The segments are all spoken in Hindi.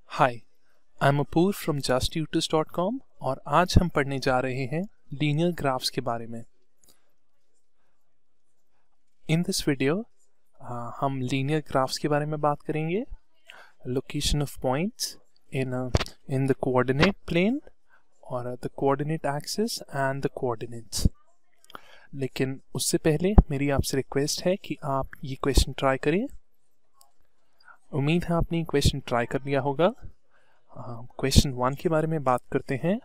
Hi, I am Apur from justtutors.com और आज हम पढ़ने जा रहे हैं लीनियर ग्राफ्स के बारे में। इन दिस वीडियो हम लीनियर ग्राफ्स के बारे में बात करेंगे, location of points in the coordinate plane और the coordinate axis and the coordinates. लेकिन उससे पहले मेरी आपसे रिक्वेस्ट है कि आप ये क्वेश्चन ट्राई करें। उम्मीद है आपने क्वेश्चन ट्राई कर लिया होगा। क्वेश्चन 1 के बारे में बात करते हैं।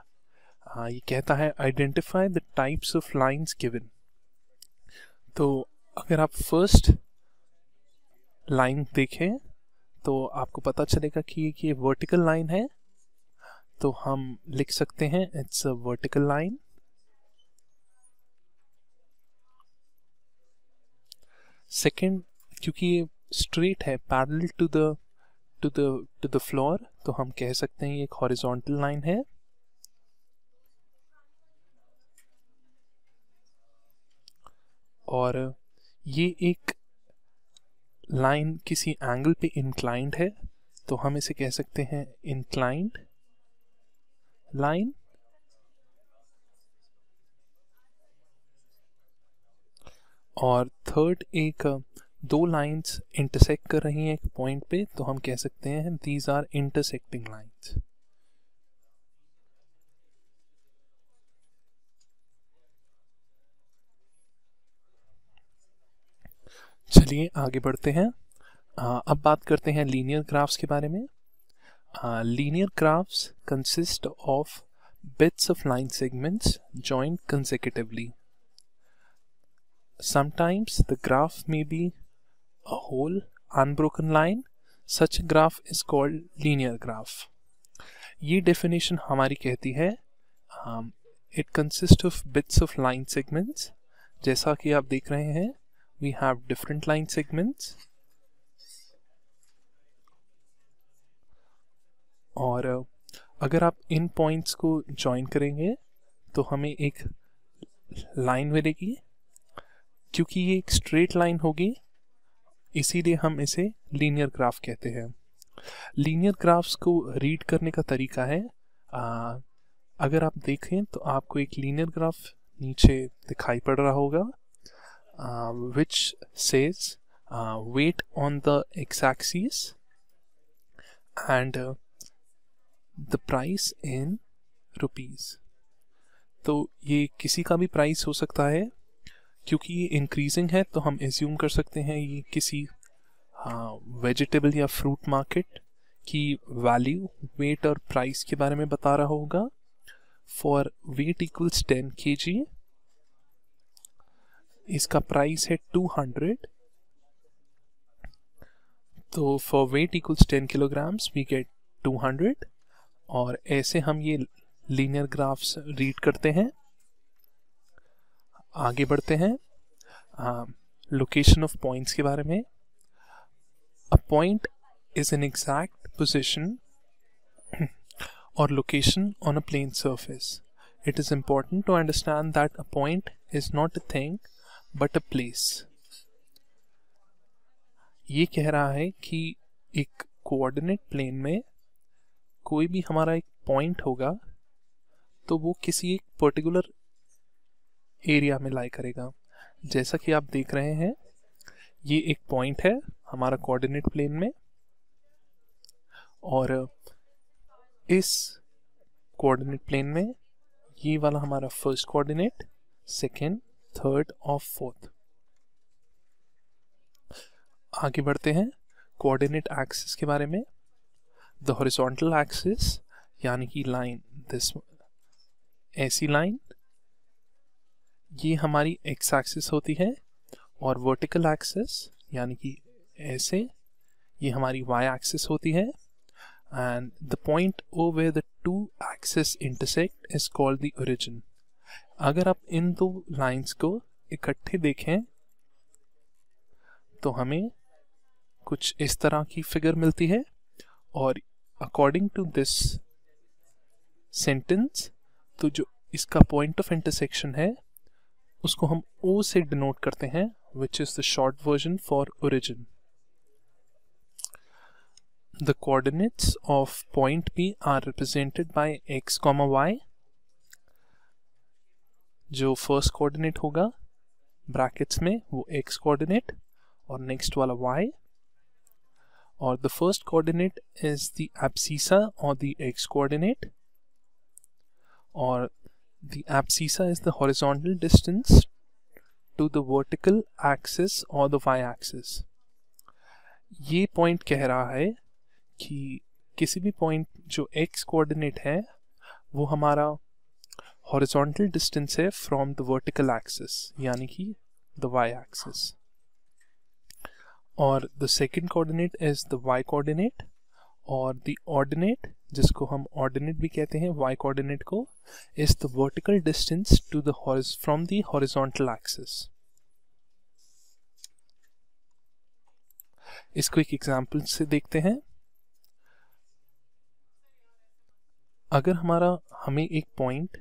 ये कहता है identify the types of lines given. तो अगर आप फर्स्ट लाइन देखें तो आपको पता चलेगा कि ये वर्टिकल लाइन है, तो हम लिख सकते हैं it's a vertical line. Second, क्योंकि ये स्ट्रेट है पैरेलल टू द फ्लोर, तो हम कह सकते हैं ये एक हॉरिजॉन्टल लाइन है। और ये एक लाइन किसी एंगल पे इंक्लाइंड है, तो हम इसे कह सकते हैं इंक्लाइंड लाइन। और थर्ड, एक दो लाइंस इंटरसेक्ट कर रही हैं एक पॉइंट पे, तो हम कह सकते हैं दीज आर इंटरसेक्टिंग लाइंस। चलिए आगे बढ़ते हैं। अब बात करते हैं लीनियर ग्राफ्स के बारे में। Linear graphs consist of bits of line segments joined consecutively. Sometimes the graph may be a whole unbroken line. Such a graph is called linear graph. ये definition हमारी कहती है it consists of bits of line segments. जैसा कि आप देख रहे हैं, we have different line segments. और अगर आप इन पॉइंट्स को ज्वाइन करेंगे तो हमें एक लाइन मिलेगी। क्योंकि ये एक स्ट्रेट लाइन होगी, इसीलिए हम इसे लीनियर ग्राफ कहते हैं। लीनियर ग्राफ्स को रीड करने का तरीका है, अगर आप देखें तो आपको एक लीनियर ग्राफ नीचे दिखाई पड़ रहा होगा, which says weight on the x-axis and the price in rupees। तो ये किसी का भी प्राइस हो सकता है। क्योंकि ये इंक्रीजिंग है तो हम एज्यूम कर सकते हैं ये किसी वेजिटेबल या फ्रूट मार्केट की वैल्यू, वेट और प्राइस के बारे में बता रहा होगा। फॉर वेट इक्वल्स 10 kg, इसका प्राइस है 200। तो for weight equals 10 kilograms we get 200। और ऐसे हम ये लीनियर ग्राफ्स रीड करते हैं। आगे बढ़ते हैं लोकेशन ऑफ पॉइंट्स के बारे में। A point is an exact position और location on a plane surface. It is important to understand that a point is not a thing but a place. ये कह रहा है कि एक कोऑर्डिनेट प्लेन में कोई भी हमारा एक पॉइंट होगा तो वो किसी एक पर्टिकुलर एरिया में लाई करेगा। जैसा कि आप देख रहे हैं, ये एक पॉइंट है हमारा कोऑर्डिनेट प्लेन में, और इस कोऑर्डिनेट प्लेन में ये वाला हमारा फर्स्ट कोऑर्डिनेट, सेकंड, थर्ड और फोर्थ। आगे बढ़ते हैं कोऑर्डिनेट एक्सिस के बारे में। द हॉरिजॉन्टल एक्सिस यानी कि लाइन, दिस ऐसी लाइन, ये हमारी एक्स एक्सिस होती है। और वर्टिकल एक्सिस यानी कि ऐसे, ये हमारी वाई एक्सिस होती है। And the point where the two axis intersect is called the origin. अगर आप इन दो लाइंस को इकट्ठे देखें तो हमें कुछ इस तरह की फिगर मिलती है। और अकॉर्डिंग टू दिस सेंटेंस, तो जो इसका पॉइंट ऑफ इंटरसेक्शन है उसको हम O से डिनोट करते हैं, which is the short version for origin. The coordinates of point P are represented by x, y. जो फर्स्ट कोऑर्डिनेट होगा ब्रैकेट्स में वो x कोऑर्डिनेट और नेक्स्ट वाला y, और the first coordinate is the abscissa or the x coordinate, or the abscissa is the horizontal distance to the vertical axis or the y-axis. ये पॉइंट कह रहा है कि किसी भी पॉइंट जो x कोऑर्डिनेट है वो हमारा हॉरिजॉन्टल डिस्टेंस है फ्रॉम द वर्टिकल एक्सिस, यानी कि द y-axis. और the second coordinate is the y coordinate, और द ऑर्डिनेट जिसको हम ऑर्डिनेट भी कहते हैं y कोऑर्डिनेट को, is the vertical distance to the from the horizontal axis. इसको एक एग्जांपल से देखते हैं. अगर हमें एक पॉइंट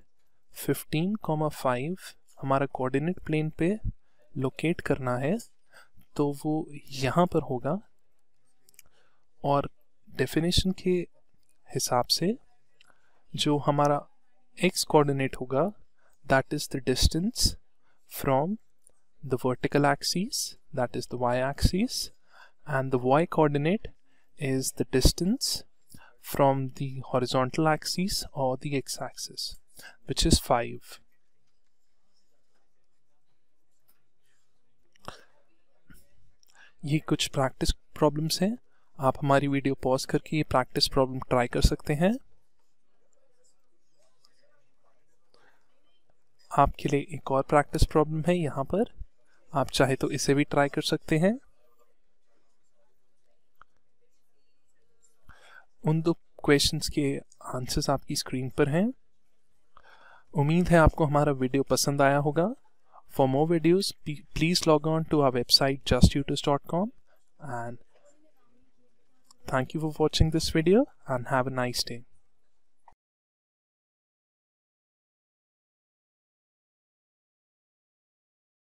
15,5 हमारा कोऑर्डिनेट प्लेन पे लोकेट करना है तो वो यहाँ पर होगा, और डेफिनेशन के हिसाब से जो हमारा x कोऑर्डिनेट होगा that is the distance from the vertical axis, that is the y axis, and the y coordinate is the distance from the horizontal axis or the x axis, which is 5. ये कुछ प्रैक्टिस प्रॉब्लम्स हैं. आप हमारी वीडियो पॉज करके ये प्रैक्टिस प्रॉब्लम ट्राई कर सकते हैं. आपके लिए एक और प्रैक्टिस प्रॉब्लम है यहाँ पर, आप चाहे तो इसे भी ट्राई कर सकते हैं. उन दो क्वेश्चंस के आंसर्स आपकी स्क्रीन पर हैं. उम्मीद है आपको हमारा वीडियो पसंद आया होगा. For more videos please log on to our website justtutors.com, and thank you for watching this video and have a nice day.